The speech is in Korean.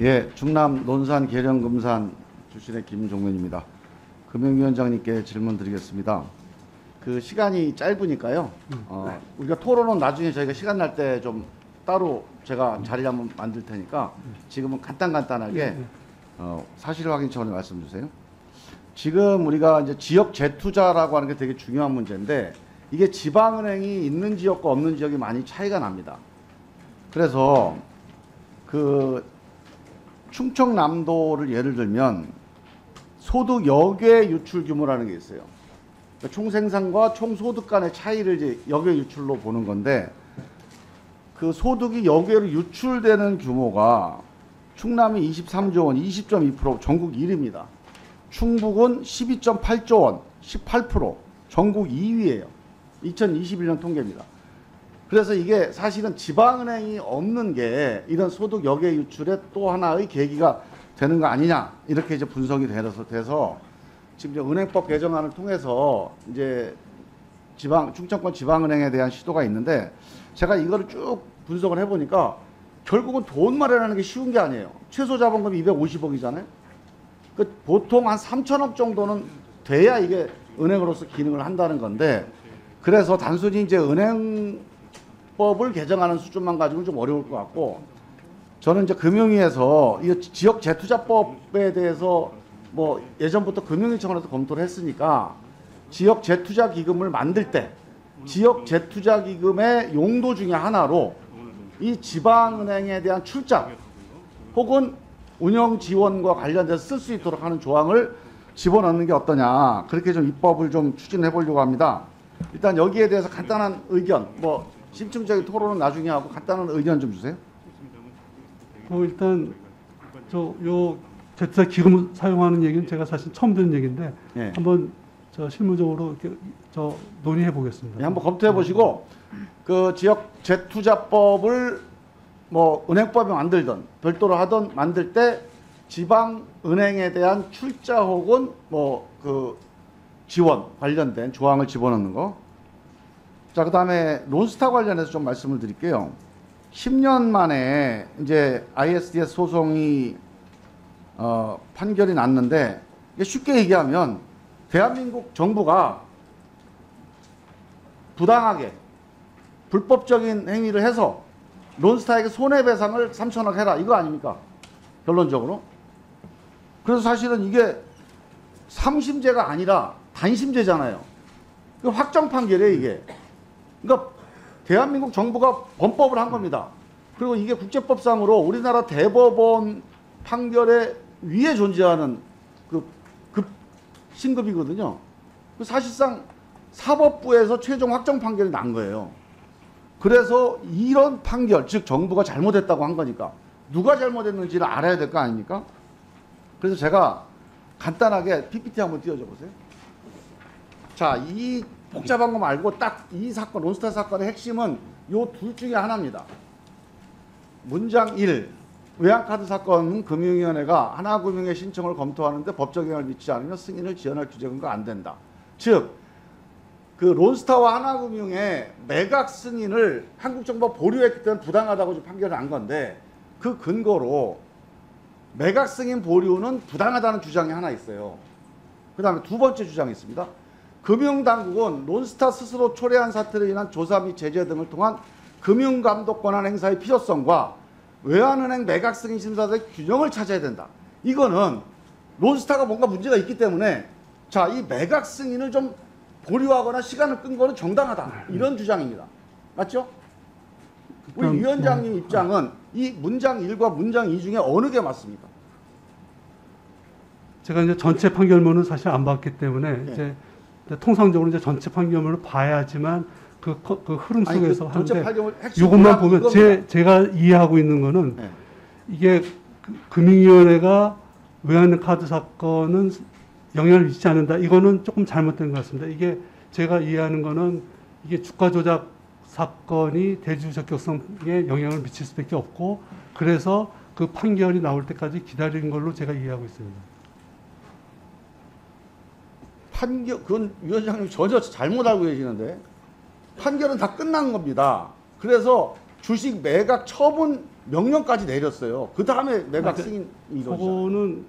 예, 충남 논산 계령금산 출신의 김종면입니다. 금융위원장님께 질문 드리겠습니다. 그 시간이 짧으니까요. 우리가 토론은 나중에 저희가 시간 날 때 좀 따로 제가 자리를 한번 만들 테니까 지금은 간단하게 사실 확인 차원의 말씀 주세요. 지금 우리가 이제 지역 재투자라고 하는 게 되게 중요한 문제인데 이게 지방은행이 있는 지역과 없는 지역이 많이 차이가 납니다. 그래서 그 충청남도를 예를 들면 소득 역외 유출 규모라는 게 있어요. 그러니까 총생산과 총소득 간의 차이를 이제 역외 유출로 보는 건데 그 소득이 역외로 유출되는 규모가 충남이 23조 원, 20.2%, 전국 1위입니다. 충북은 12.8조 원, 18%, 전국 2위예요. 2021년 통계입니다. 그래서 이게 사실은 지방은행이 없는 게 이런 소득 역외 유출의 또 하나의 계기가 되는 거 아니냐 이렇게 이제 분석이 돼서 지금 이제 은행법 개정안을 통해서 이제 충청권 지방은행에 대한 시도가 있는데 제가 이거를 쭉 분석을 해보니까 결국은 돈 마련하는 게 쉬운 게 아니에요. 최소 자본금이 250억이잖아요. 그 보통 한 3천억 정도는 돼야 이게 은행으로서 기능을 한다는 건데 그래서 단순히 이제 은행법을 개정하는 수준만 가지고는 좀 어려울 것 같고 저는 이제 금융위에서 이 지역 재투자법에 대해서 뭐 예전부터 금융위 차원에서 검토를 했으니까 지역 재투자 기금을 만들 때 지역 재투자 기금의 용도 중에 하나로 이 지방은행에 대한 출자 혹은 운영 지원과 관련돼서 쓸 수 있도록 하는 조항을 집어넣는 게 어떠냐 그렇게 좀 입법을 좀 추진해 보려고 합니다. 일단 여기에 대해서 간단한 의견 뭐 심층적인 토론은 나중에 하고 간단한 의견 좀 주세요. 일단 요 재투자 기금 사용하는 얘기는 제가 사실 처음 듣는 얘기인데 예. 한번 실무적으로 이렇게 논의해 보겠습니다. 예, 한번 검토해 보시고 그 지역 재투자법을 뭐 은행법에 만들든 별도로 하든 만들 때 지방 은행에 대한 출자 혹은 뭐 그 지원 관련된 조항을 집어넣는 거. 자, 그다음에 론스타 관련해서 좀 말씀을 드릴게요. 10년 만에 이제 ISDS 소송이 판결이 났는데 쉽게 얘기하면 대한민국 정부가 부당하게 불법적인 행위를 해서 론스타에게 손해배상을 3천억 해라 이거 아닙니까? 결론적으로. 그래서 사실은 이게 3심제가 아니라 단심제잖아요. 확정 판결이에요 이게. 그러니까 대한민국 정부가 범법을 한 겁니다. 그리고 이게 국제법상으로 우리나라 대법원 판결에 위에 존재하는 그 신급이거든요. 사실상 사법부에서 최종 확정 판결이 난 거예요. 그래서 이런 판결, 즉 정부가 잘못했다고 한 거니까 누가 잘못했는지를 알아야 될 거 아닙니까? 그래서 제가 간단하게 PPT 한번 띄워줘 보세요. 자, 이 복잡한 거 말고 딱 이 사건, 론스타 사건의 핵심은 요 둘 중에 하나입니다. 문장 1. 외환카드 사건은 금융위원회가 하나금융의 신청을 검토하는데 법적 영향을 미치지 않으면 승인을 지연할 규제 근거가 안 된다. 즉, 그 론스타와 하나금융의 매각 승인을 한국정부가 보류했기 때문에 부당하다고 판결을 난 건데 그 근거로 매각 승인 보류는 부당하다는 주장이 하나 있어요. 그 다음에 두 번째 주장이 있습니다. 금융당국은 론스타 스스로 초래한 사태로 인한 조사 및 제재 등을 통한 금융감독 권한 행사의 필요성과 외환은행 매각 승인 심사의 균형을 찾아야 된다. 이거는 론스타가 뭔가 문제가 있기 때문에 자, 이 매각 승인을 좀 보류하거나 시간을 끈 거는 정당하다. 이런 주장입니다. 맞죠? 우리 위원장님 입장은 이 문장 1과 문장 2 중에 어느 게 맞습니까? 제가 이제 전체 판결문은 사실 안 봤기 때문에 이제 통상적으로 이제 전체 판결문을 봐야지만 그 흐름 속에서 하는데 이것만 보면 제가 이해하고 있는 거는 이게 금융위원회가 외환 카드 사건은 영향을 미치지 않는다. 이거는 조금 잘못된 것 같습니다. 이게 제가 이해하는 거는 이게 주가 조작 사건이 대주 적격성에 영향을 미칠 수밖에 없고 그래서 그 판결이 나올 때까지 기다린 걸로 제가 이해하고 있습니다. 판결, 그건 위원장님 전혀 잘못 알고 계시는데 판결은 다 끝난 겁니다. 그래서 주식 매각 처분 명령까지 내렸어요. 그 다음에 매각 승인이 이루어지잖아요. 그거는